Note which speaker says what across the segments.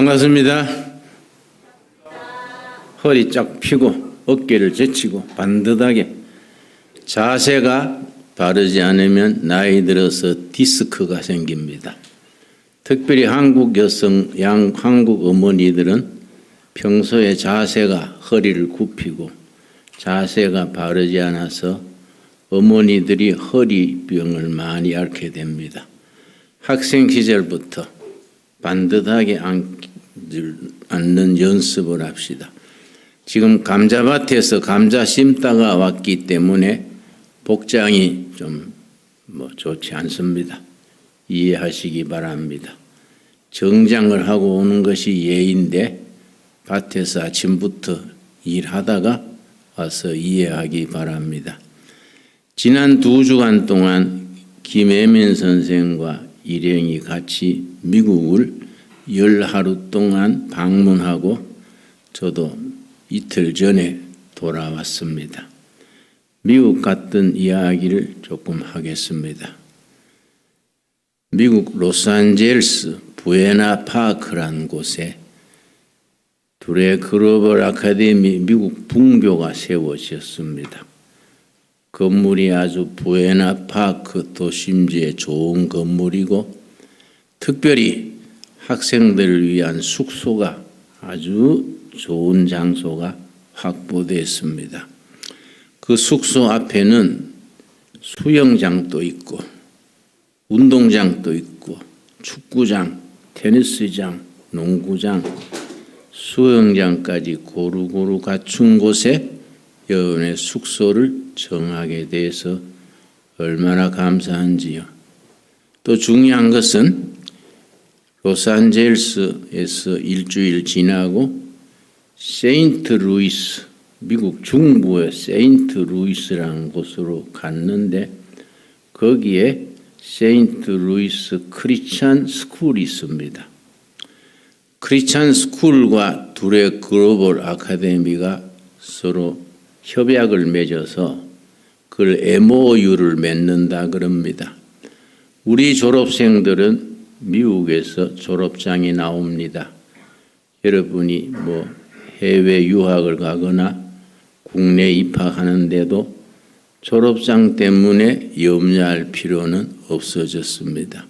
Speaker 1: 반갑습니다. 허리 쫙 펴고 어깨를 제치고 반듯하게. 자세가 바르지 않으면 나이 들어서 디스크가 생깁니다. 특별히 한국 여성, 한국 어머니들은 평소에 자세가 허리를 굽히고 자세가 바르지 않아서 어머니들이 허리병을 많이 앓게 됩니다. 학생 시절부터 반듯하게 앉는 연습을 합시다. 지금 감자밭에서 감자 심다가 왔기 때문에 복장이 좀 좋지 않습니다. 이해하시기 바랍니다. 정장을 하고 오는 것이 예인데 밭에서 아침부터 일하다가 와서 이해하기 바랍니다. 지난 2주간 동안 김혜민 선생과 일행이 같이 미국을 10하루 동안 방문하고 저도 이틀 전에 돌아왔습니다. 미국 갔던 이야기를 조금 하겠습니다. 미국 로스앤젤레스 부에나 파크라는 곳에 둘의 글로벌 아카데미 미국 분교가 세워졌습니다. 건물이 아주 부에나 파크 도심지에 좋은 건물이고 특별히 학생들을 위한 숙소가 아주 좋은 장소가 확보됐습니다. 그 숙소 앞에는 수영장도 있고 운동장도 있고 축구장, 테니스장, 농구장, 수영장까지 고루고루 갖춘 곳에 여러분의 숙소를 정하게 돼서 얼마나 감사한지요. 또 중요한 것은 로스앤젤레스에서 일주일 지나고 세인트루이스, 미국 중부의 세인트루이스라는 곳으로 갔는데 거기에 세인트루이스 크리스찬 스쿨이 있습니다. 크리스찬 스쿨과 둘의 글로벌 아카데미가 서로 협약을 맺어서 그걸 MOU를 맺는다 그럽니다. 우리 졸업생들은 미국에서 졸업장이 나옵니다. 여러분이 해외 유학을 가거나 국내 입학하는데도 졸업장 때문에 염려할 필요는 없어졌습니다.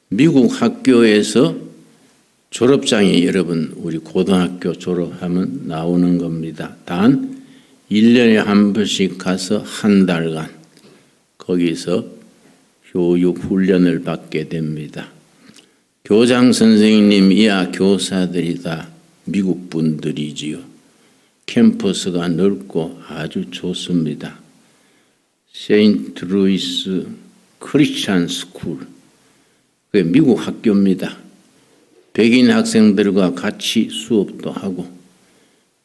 Speaker 1: 미국 학교에서 졸업장이 여러분 우리 고등학교 졸업하면 나오는 겁니다. 단 1년에 한 번씩 가서 한 달간 거기서 교육 훈련을 받게 됩니다. 교장 선생님 이하 교사들이 다 미국 분들이지요. 캠퍼스가 넓고 아주 좋습니다. 세인트루이스 크리스찬 스쿨, 그게 미국 학교입니다. 백인 학생들과 같이 수업도 하고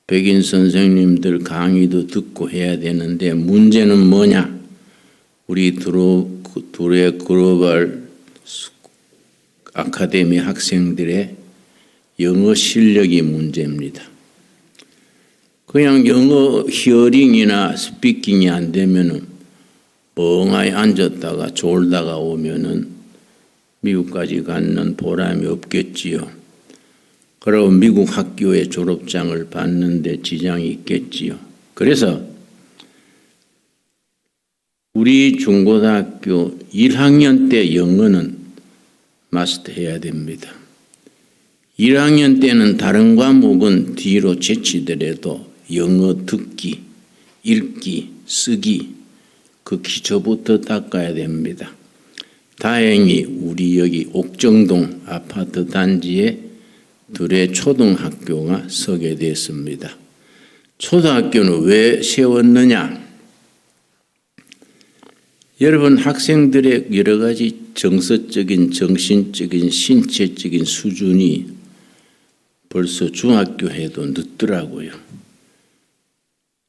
Speaker 1: 백인 선생님들 강의도 듣고 해야 되는데 문제는 뭐냐? 우리 둘의 글로벌 아카데미 학생들의 영어 실력이 문제입니다. 그냥 영어 히어링이나 스피킹이 안 되면은 멍하니 앉았다가 졸다가 오면은 미국까지 갖는 보람이 없겠지요. 그리고 미국 학교의 졸업장을 받는데 지장이 있겠지요. 그래서 우리 중고등학교 1학년 때 영어는 마스터해야 됩니다. 1학년 때는 다른 과목은 뒤로 제치더라도 영어 듣기, 읽기, 쓰기 그 기초부터 닦아야 됩니다. 다행히 우리 여기 옥정동 아파트 단지에 둘의 초등학교가 서게 됐습니다. 초등학교는 왜 세웠느냐? 여러분 학생들의 여러 가지 정서적인, 정신적인, 신체적인 수준이 벌써 중학교 해도 늦더라고요.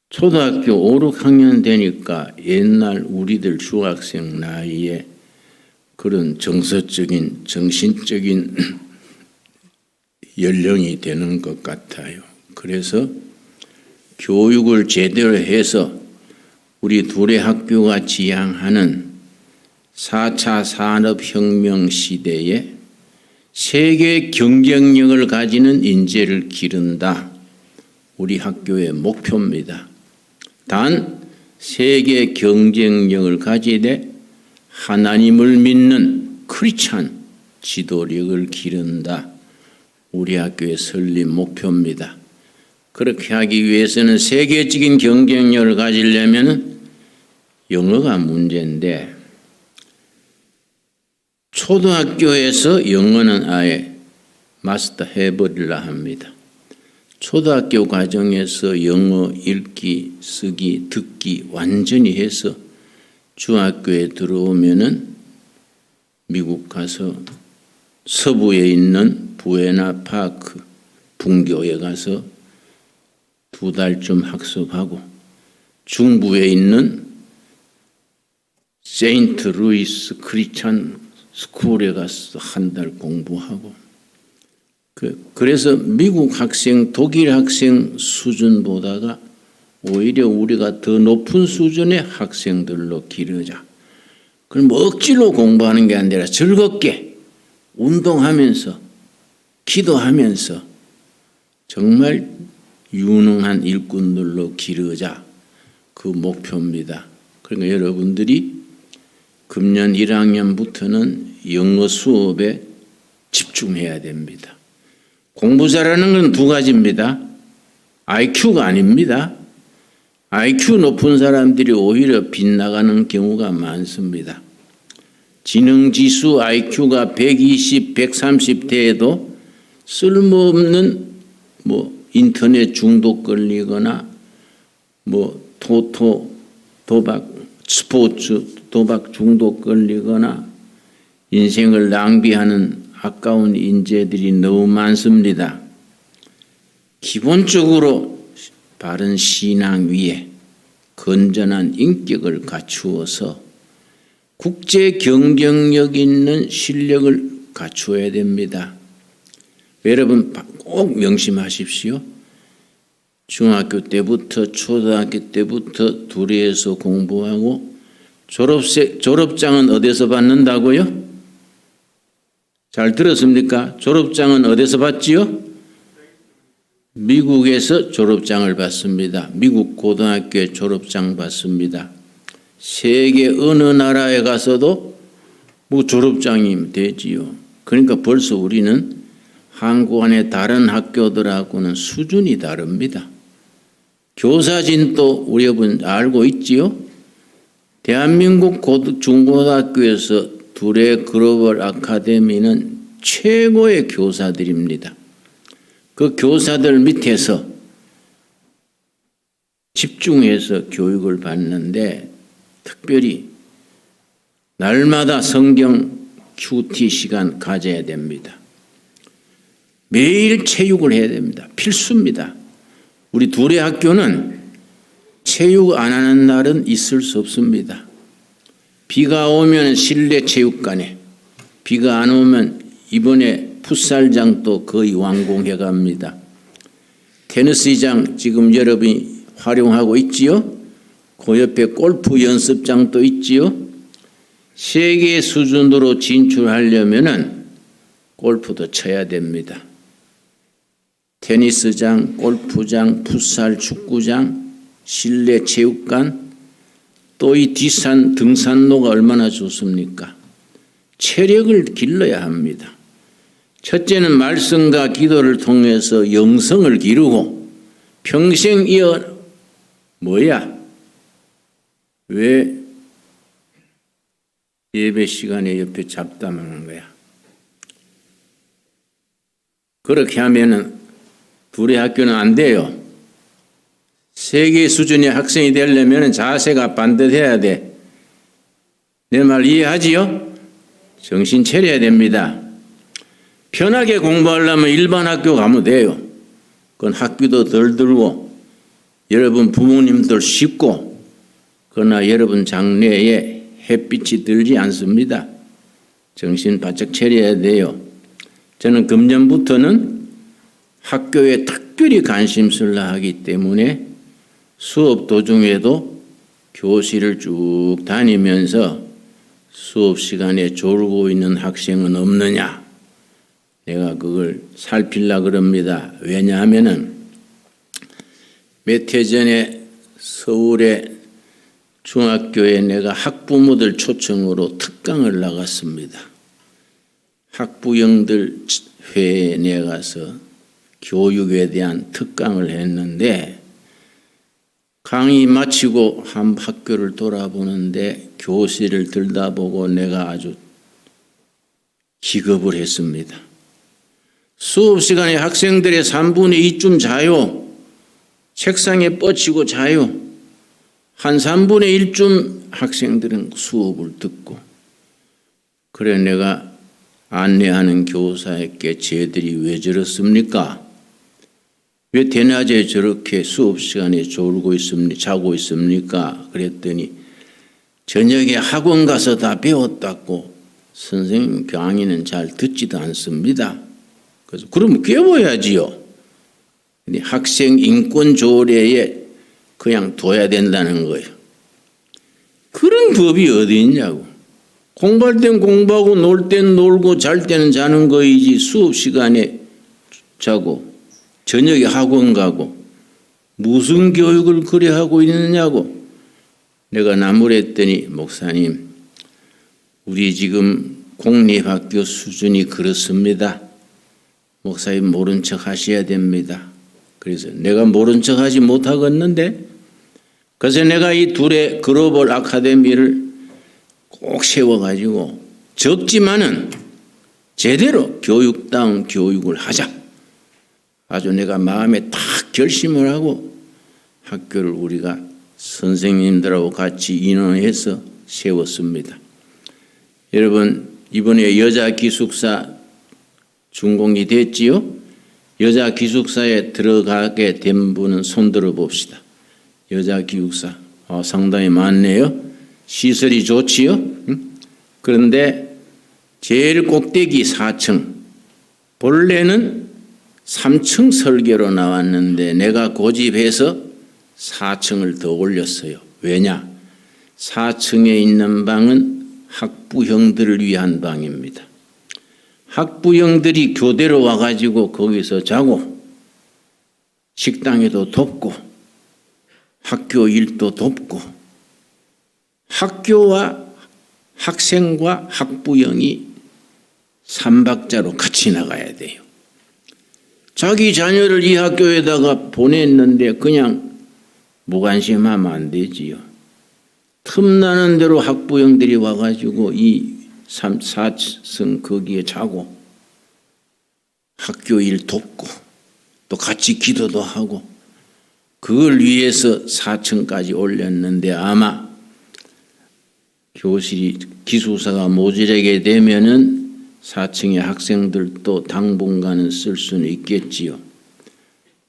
Speaker 1: 초등학교 5, 6학년 되니까 옛날 우리들 중학생 나이에 그런 정서적인, 정신적인 연령이 되는 것 같아요. 그래서 교육을 제대로 해서 우리 둘의 학교가 지향하는 4차 산업혁명 시대에 세계 경쟁력을 가지는 인재를 기른다. 우리 학교의 목표입니다. 단 세계 경쟁력을 가지되 하나님을 믿는 크리스찬 지도력을 기른다. 우리 학교의 설립 목표입니다. 그렇게 하기 위해서는 세계적인 경쟁력을 가지려면 영어가 문제인데 초등학교에서 영어는 아예 마스터 해버리려 합니다. 초등학교 과정에서 영어 읽기, 쓰기, 듣기 완전히 해서 중학교에 들어오면은 미국 가서 서부에 있는 부에나 파크 분교에 가서 2달쯤 학습하고 중부에 있는 세인트 루이스 크리스찬 스쿨에 가서 1달 공부하고 그래서 미국 학생, 독일 학생 수준보다가 오히려 우리가 더 높은 수준의 학생들로 기르자. 그럼 억지로 공부하는 게 아니라 즐겁게 운동하면서 기도하면서 정말 유능한 일꾼들로 기르자. 그 목표입니다. 그러니까 여러분들이 금년 1학년부터는 영어 수업에 집중해야 됩니다. 공부 잘하는 건 2가지입니다. IQ가 아닙니다. IQ 높은 사람들이 오히려 빗나가는 경우가 많습니다. 지능지수 IQ가 120, 130 돼도 쓸모없는 인터넷 중독 걸리거나 토토 도박 스포츠 도박 중독 걸리거나 인생을 낭비하는 아까운 인재들이 너무 많습니다. 기본적으로 바른 신앙 위에 건전한 인격을 갖추어서 국제 경쟁력 있는 실력을 갖추어야 됩니다. 여러분 꼭 명심하십시오. 중학교 때부터 초등학교 때부터 둘이서 공부하고 졸업장은 어디서 받는다고요? 잘 들었습니까? 졸업장은 어디서 받지요? 미국에서 졸업장을 받습니다. 미국 고등학교에 졸업장 받습니다. 세계 어느 나라에 가서도 졸업장이 되지요. 그러니까 벌써 우리는 한국 안의 다른 학교들하고는 수준이 다릅니다. 교사진도 우리 여러분 알고 있지요? 대한민국 중고등학교에서 둘의 글로벌 아카데미는 최고의 교사들입니다. 그 교사들 밑에서 집중해서 교육을 받는데 특별히 날마다 성경 QT 시간 가져야 됩니다. 매일 체육을 해야 됩니다. 필수입니다. 우리 둘의 학교는 체육 안 하는 날은 있을 수 없습니다. 비가 오면 실내 체육관에, 비가 안 오면 이번에 풋살장도 거의 완공해 갑니다. 테니스장 지금 여러분이 활용하고 있지요? 그 옆에 골프 연습장도 있지요? 세계 수준으로 진출하려면은 골프도 쳐야 됩니다. 테니스장, 골프장, 풋살 축구장, 실내 체육관, 또 이 뒷산 등산로가 얼마나 좋습니까? 체력을 길러야 합니다. 첫째는 말씀과 기도를 통해서 영성을 기르고 평생 왜 예배 시간에 옆에 잡담하는 거야? 그렇게 하면은 둘의 학교는 안 돼요. 세계 수준의 학생이 되려면 자세가 반듯해야 돼. 내 말 이해하지요? 정신 차려야 됩니다. 편하게 공부하려면 일반 학교 가면 돼요. 그건 학비도 덜 들고 여러분 부모님들 쉽고 그러나 여러분 장래에 햇빛이 들지 않습니다. 정신 바짝 차려야 돼요. 저는 금년부터는 학교에 특별히 관심을 하기 때문에 수업 도중에도 교실을 쭉 다니면서 수업 시간에 졸고 있는 학생은 없느냐, 내가 그걸 살피려 그럽니다. 왜냐하면은 몇 해 전에 서울의 중학교에 내가 학부모들 초청으로 특강을 나갔습니다. 학부형들 회에 내가서 교육에 대한 특강을 했는데 강의 마치고 한 학교를 돌아보는데 교실을 들다보고 내가 아주 기겁을 했습니다. 수업 시간에 학생들의 3분의 2쯤 자요. 책상에 뻗치고 자요. 한 3분의 1쯤 학생들은 수업을 듣고. 그래 내가 안내하는 교사에게 쟤들이 왜 저렇습니까? 왜 대낮에 저렇게 수업 시간에 자고 있습니까? 그랬더니 저녁에 학원 가서 다 배웠다고 선생님 강의는 잘 듣지도 않습니다. 그래서 그러면 깨워야지요. 근데 학생 인권 조례에 그냥 둬야 된다는 거예요. 그런 법이 어디 있냐고. 공부할 땐 공부하고 놀 땐 놀고 잘 때는 자는 거이지 수업 시간에 자고 저녁에 학원 가고 무슨 교육을 그래 하고 있느냐고. 내가 나무랬더니 목사님 우리 지금 공립학교 수준이 그렇습니다. 목사님 모른 척 하셔야 됩니다. 그래서 내가 모른 척 하지 못하겠는데 그래서 내가 이 둘의 글로벌 아카데미를 꼭 세워가지고 적지만은 제대로 교육다운 교육을 하자. 아주 내가 마음에 딱 결심을 하고 학교를 우리가 선생님들하고 같이 인원해서 세웠습니다. 여러분 이번에 여자 기숙사 준공이 됐지요? 여자 기숙사에 들어가게 된 분은 손 들어 봅시다. 여자 기숙사 상당히 많네요. 시설이 좋지요? 그런데 제일 꼭대기 4층 본래는 3층 설계로 나왔는데 내가 고집해서 4층을 더 올렸어요. 왜냐? 4층에 있는 방은 학부형들을 위한 방입니다. 학부형들이 교대로 와가지고 거기서 자고 식당에도 돕고 학교 일도 돕고 학교와 학생과 학부형이 삼박자로 같이 나가야 돼요. 자기 자녀를 이 학교에다가 보냈는데 그냥 무관심하면 안 되지요. 틈나는 대로 학부형들이 와가지고 이 4층 거기에 자고 학교 일 돕고 또 같이 기도도 하고 그걸 위해서 4층까지 올렸는데 아마 교실이 기숙사가 모자라게 되면은 4층의 학생들도 당분간은 쓸 수는 있겠지요.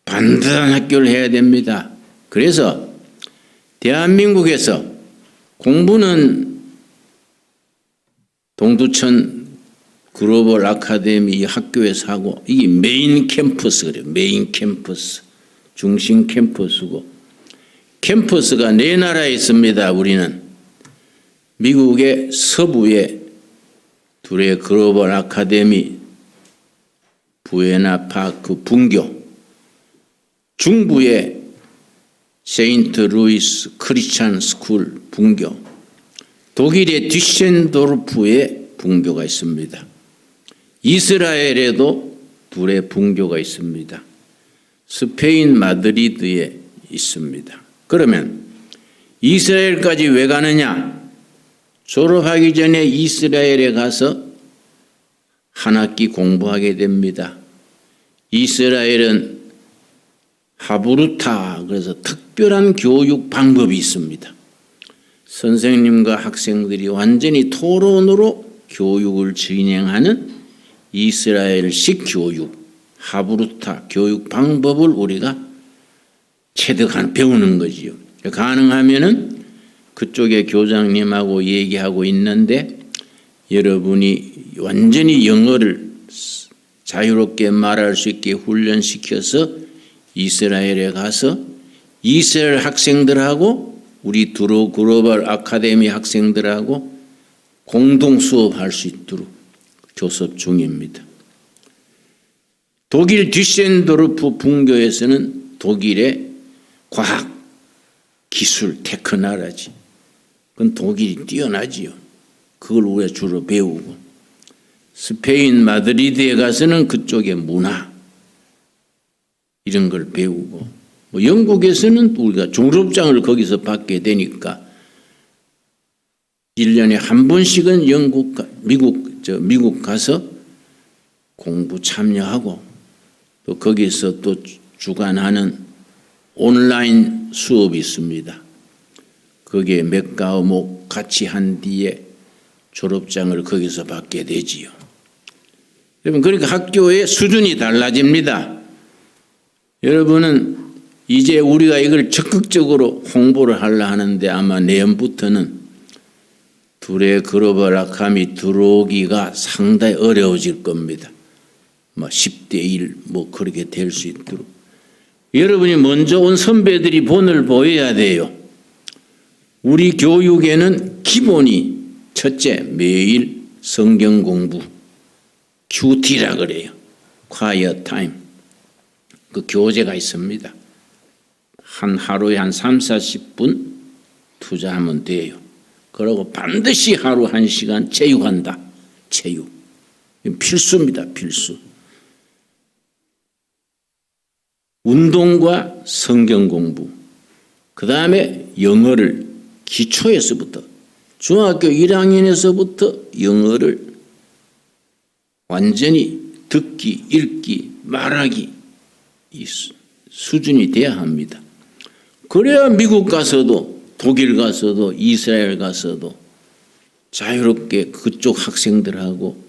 Speaker 1: 반듯한 학교를 해야 됩니다. 그래서 대한민국에서 공부는 동두천 글로벌 아카데미 학교에서 하고 이게 메인 캠퍼스 그래요. 메인 캠퍼스. 중심 캠퍼스고 캠퍼스가 네 나라에 있습니다. 우리는 미국의 서부에 둘의 글로벌 아카데미 부에나 파크 분교, 중부에 세인트 루이스 크리스찬 스쿨 분교, 독일의 뒤센도르프에 분교가 있습니다. 이스라엘에도 둘의 분교가 있습니다. 스페인 마드리드에 있습니다. 그러면 이스라엘까지 왜 가느냐? 졸업하기 전에 이스라엘에 가서 한 학기 공부하게 됩니다. 이스라엘은 하브루타, 그래서 특별한 교육 방법이 있습니다. 선생님과 학생들이 완전히 토론으로 교육을 진행하는 이스라엘식 교육, 하브루타 교육 방법을 우리가 체득한 배우는 거지요. 가능하면은 그쪽에 교장님하고 얘기하고 있는데 여러분이 완전히 영어를 자유롭게 말할 수 있게 훈련시켜서 이스라엘에 가서 이스라엘 학생들하고 우리 두로 글로벌 아카데미 학생들하고 공동 수업할 수 있도록 교섭 중입니다. 독일 뒤센도르프 분교에서는 독일의 과학, 기술, 테크 나라지. 그건 독일이 뛰어나지요. 그걸 우리가 주로 배우고. 스페인 마드리드에 가서는 그쪽의 문화 이런 걸 배우고, 뭐 영국에서는 우리가 졸업장을 거기서 받게 되니까 1년에 한 번씩은 미국 가서 공부 참여하고, 또 거기서 또 주관하는 온라인 수업이 있습니다. 거기에 몇 과목 같이 한 뒤에 졸업장을 거기서 받게 되지요. 여러분, 그러니까 학교의 수준이 달라집니다. 여러분은 이제 우리가 이걸 적극적으로 홍보를 하려 하는데 아마 내년부터는 둘의 글로벌 학함이 들어오기가 상당히 어려워질 겁니다. 뭐 10대 1 뭐 그렇게 될 수 있도록 여러분이 먼저 온 선배들이 본을 보여야 돼요. 우리 교육에는 기본이 첫째, 매일 성경 공부, QT라 그래요. Quiet Time. 그 교재가 있습니다. 하루에 한 3, 40분 투자하면 돼요. 그리고 반드시 하루 1시간 체육한다. 체육. 필수입니다. 필수. 운동과 성경 공부. 그 다음에 영어를 기초에서부터 중학교 1학년에서부터 영어를 완전히 듣기, 읽기, 말하기 이 수준이 돼야 합니다. 그래야 미국 가서도 독일 가서도 이스라엘 가서도 자유롭게 그쪽 학생들하고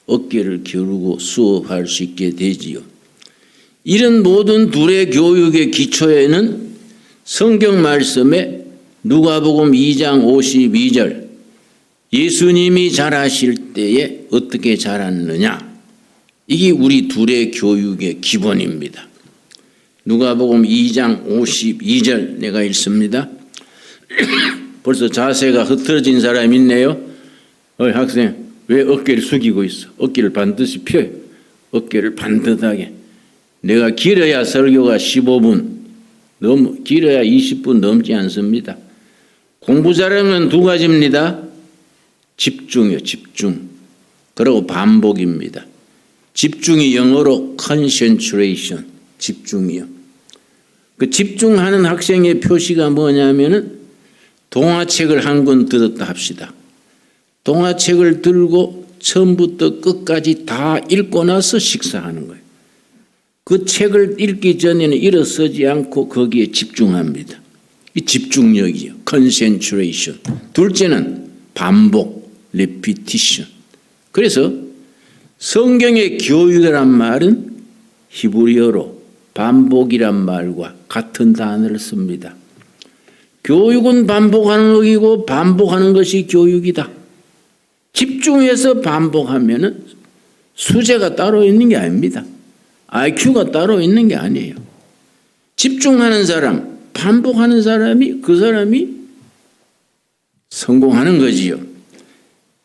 Speaker 1: 어깨를 겨루고 수업할 수 있게 되지요. 이런 모든 둘의 교육의 기초에는 성경 말씀에 누가복음 2장 52절 예수님이 자라실 때에 어떻게 자랐느냐, 이게 우리 둘의 교육의 기본입니다. 누가복음 2장 52절 내가 읽습니다. 벌써 자세가 흐트러진 사람이 있네요. 학생, 왜 어깨를 숙이고 있어? 어깨를 반드시 펴요. 어깨를 반듯하게. 내가 길어야 설교가 15분, 길어야 20분 넘지 않습니다. 공부 잘하면 두 가지입니다. 집중이요, 집중. 그리고 반복입니다. 집중이 영어로 concentration, 집중이요. 그 집중하는 학생의 표시가 뭐냐면은 동화책을 한 권 들었다 합시다. 동화책을 들고 처음부터 끝까지 다 읽고 나서 식사하는 거예요. 그 책을 읽기 전에는 일어서지 않고 거기에 집중합니다. 이 집중력이요. concentration. 둘째는 반복, repetition. 그래서 성경의 교육이란 말은 히브리어로 반복이란 말과 같은 단어를 씁니다. 교육은 반복하는 것이고 반복하는 것이 교육이다. 집중해서 반복하면은 수제가 따로 있는 게 아닙니다. IQ가 따로 있는 게 아니에요. 집중하는 사람, 반복하는 사람이 그 사람이 성공하는 거지요.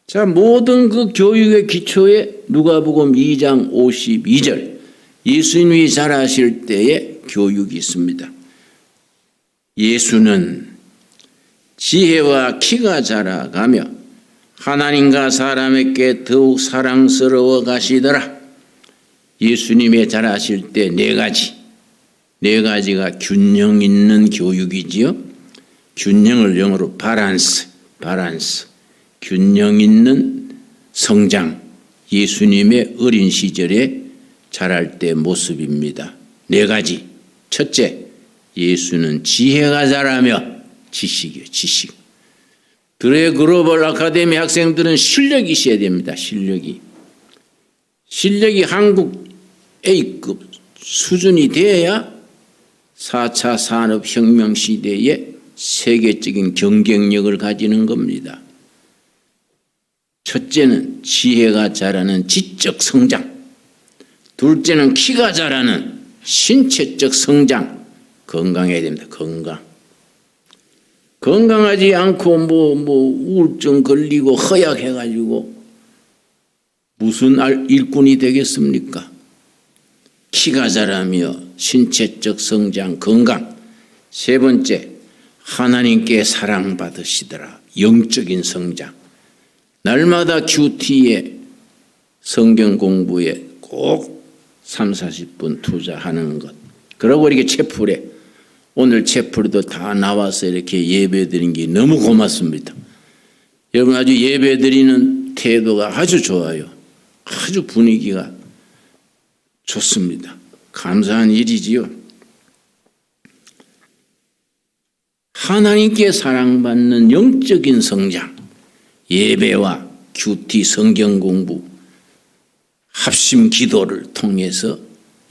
Speaker 1: 자, 모든 그 교육의 기초에 누가복음 2장 52절 예수님이 자라실 때의 교육이 있습니다. 예수는 지혜와 키가 자라가며 하나님과 사람에게 더욱 사랑스러워 가시더라. 예수님의 자라실 때 네 가지가 균형 있는 교육이지요. 균형을 영어로 바란스. 균형 있는 성장. 예수님의 어린 시절에 자랄 때 모습입니다. 네 가지. 첫째, 예수는 지혜가 자라며 지식이요, 지식. 드레 글로벌 아카데미 학생들은 실력이 있어야 됩니다. 실력이 한국 A급 수준이 돼야 4차 산업혁명 시대에 세계적인 경쟁력을 가지는 겁니다. 첫째는 지혜가 자라는 지적 성장, 둘째는 키가 자라는 신체적 성장, 건강해야 됩니다. 건강하지 않고 우울증 걸리고 허약해가지고 무슨 일꾼이 되겠습니까? 키가 자라며 신체적 성장, 건강. 세 번째, 하나님께 사랑받으시더라. 영적인 성장. 날마다 큐티에 성경 공부에 꼭 3, 40분 투자하는 것. 그러고 이렇게 채플에 오늘 채플에도 다 나와서 이렇게 예배드린 게 너무 고맙습니다. 여러분 아주 예배드리는 태도가 아주 좋아요. 아주 분위기가 좋습니다. 감사한 일이지요. 하나님께 사랑받는 영적인 성장, 예배와 큐티 성경 공부, 합심 기도를 통해서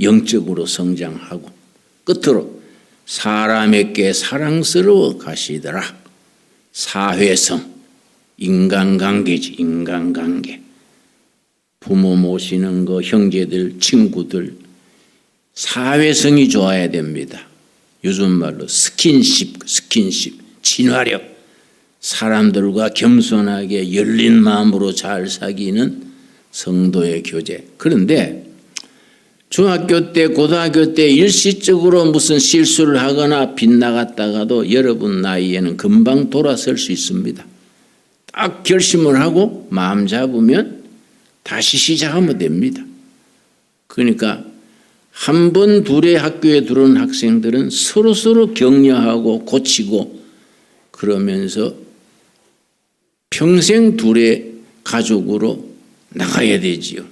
Speaker 1: 영적으로 성장하고 끝으로 사람에게 사랑스러워 가시더라. 사회성, 인간관계지, 인간관계. 부모 모시는 거, 형제들, 친구들, 사회성이 좋아야 됩니다. 요즘 말로 스킨십, 친화력. 사람들과 겸손하게 열린 마음으로 잘 사귀는 성도의 교제. 그런데 중학교 때, 고등학교 때 일시적으로 무슨 실수를 하거나 빗나갔다가도 여러분 나이에는 금방 돌아설 수 있습니다. 딱 결심을 하고 마음 잡으면 다시 시작하면 됩니다. 그러니까 한 번 둘의 학교에 들어온 학생들은 서로서로 격려하고 고치고 그러면서 평생 둘의 가족으로 나가야 되지요.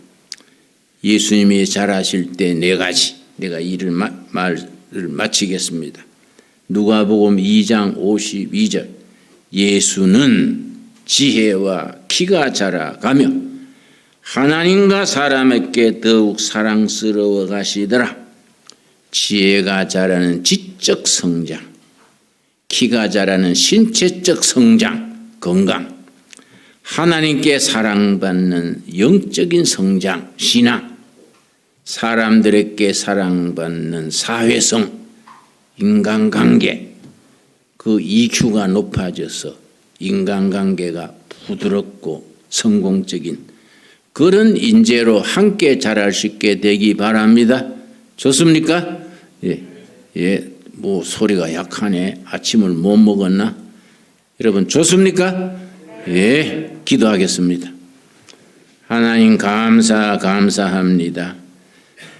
Speaker 1: 예수님이 잘하실 때 네 가지, 내가 말을 마치겠습니다. 누가복음 2장 52절, 예수는 지혜와 키가 자라가며 하나님과 사람에게 더욱 사랑스러워 가시더라. 지혜가 자라는 지적 성장, 키가 자라는 신체적 성장, 건강, 하나님께 사랑받는 영적인 성장, 신앙, 사람들에게 사랑받는 사회성, 인간관계, 그 EQ가 높아져서 인간관계가 부드럽고 성공적인 그런 인재로 함께 자랄 수 있게 되기 바랍니다. 좋습니까? 예, 뭐 소리가 약하네. 아침을 못 먹었나? 여러분 좋습니까? 예, 기도하겠습니다. 하나님 감사합니다.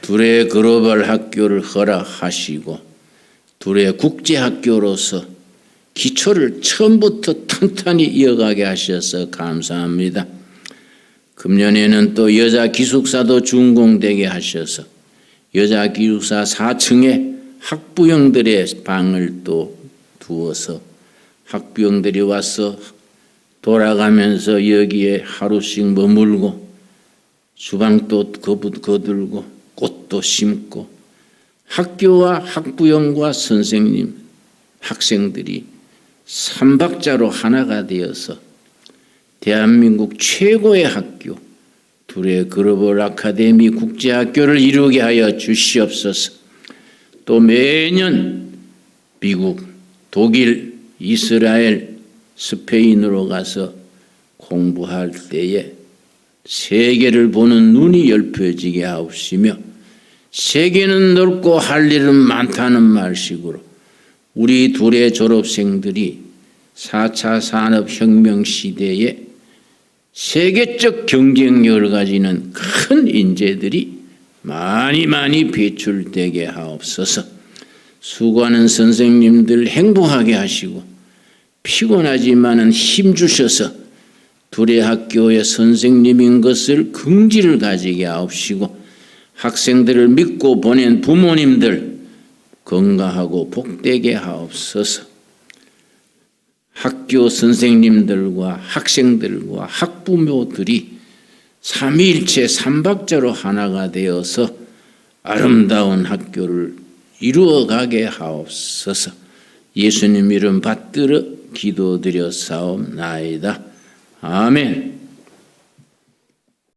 Speaker 1: 둘의 글로벌 학교를 허락하시고 둘의 국제학교로서 기초를 처음부터 탄탄히 이어가게 하셔서 감사합니다. 금년에는 또 여자 기숙사도 준공되게 하셔서 여자 기숙사 4층에 학부형들의 방을 또 두어서 학부형들이 와서 돌아가면서 여기에 하루씩 머물고 주방도 거들고 꽃도 심고 학교와 학부형과 선생님, 학생들이 삼박자로 하나가 되어서 대한민국 최고의 학교 둘의 글로벌 아카데미 국제학교를 이루게 하여 주시옵소서. 또 매년 미국, 독일, 이스라엘, 스페인으로 가서 공부할 때에 세계를 보는 눈이 열펴지게 하옵시며 세계는 넓고 할 일은 많다는 말식으로 우리 둘의 졸업생들이 4차 산업혁명 시대에 세계적 경쟁력을 가지는 큰 인재들이 많이 배출되게 하옵소서. 수고하는 선생님들 행복하게 하시고 피곤하지만은 힘 주셔서 둘의 학교의 선생님인 것을 긍지를 가지게 하옵시고 학생들을 믿고 보낸 부모님들 건강하고 복되게 하옵소서. 학교 선생님들과 학생들과 학부모들이 삼위일체 삼박자로 하나가 되어서 아름다운 학교를 이루어가게 하옵소서. 예수님 이름 받들어 기도드려 사옵나이다. 아멘.